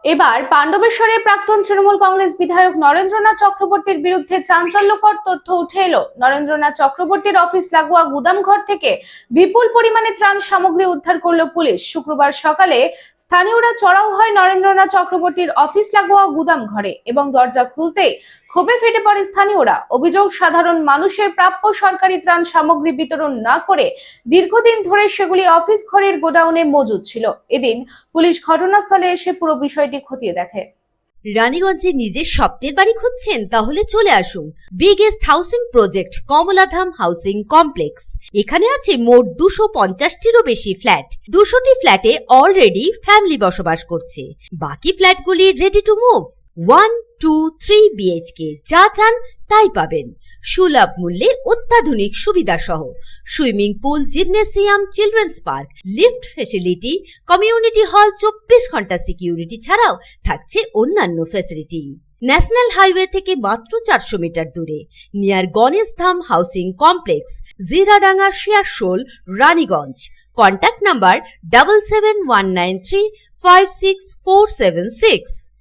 এবার পাণ্ডবেশ্বরের প্রাক্তন তৃণমূল কংগ্রেস বিধায়ক নরেন্দ্রনাথ চক্রবর্তীর বিরুদ্ধে চাঞ্চল্যকর তথ্য উঠে এলো। নরেন্দ্রনাথ চক্রবর্তীর অফিস লাগোয়া গুদামঘর থেকে বিপুল পরিমাণে ত্রাণ সামগ্রী উদ্ধার করল পুলিশ। শুক্রবার সকালে স্থানীয়রা চড়াও হয় নরেন্দ্রনাথ চক্রবর্তীর অফিস লাগোয়া গুদাম ঘরে এবং দরজা খুলতেই ক্ষোভে ফেটে পড়ে স্থানীয়রা। অভিযোগ, সাধারণ মানুষের প্রাপ্য সরকারি ত্রাণ সামগ্রী বিতরণ না করে দীর্ঘদিন ধরে সেগুলি অফিস ঘরের গোডাউনে মজুদ ছিল। এদিন পুলিশ ঘটনাস্থলে এসে পুরো বিষয়টি খতিয়ে দেখে। রানীগঞ্জে নিজের স্বপ্নের বাড়ি খুঁজছেন? তাহলে চলে আসুন biggest housing project Kamaladham housing complex. এখানে আছে মোট 250টিরও বেশি ফ্ল্যাট। 200টি ফ্ল্যাটে অলরেডি ফ্যামিলি বসবাস করছে, বাকি ফ্ল্যাটগুলি রেডি টু মুভ। 1, 2, 3 BHK যা চান তাই পাবেন, সুলভ মূল্যে অত্যাধুনিক সুবিধা সহ। Swimming pool, gymnasium, children's park, lift facility, community hall, 24 ঘন্টা সিকিউরিটি ছাড়াও থাকছে অন্যান্য ফ্যাসিলিটি। ন্যাশনাল হাইওয়ে থেকে মাত্র 400 মিটার দূরে, near Ganesh Dham housing complex, Jiradanga, Searsole, Raniganj. Contact number 7719356476।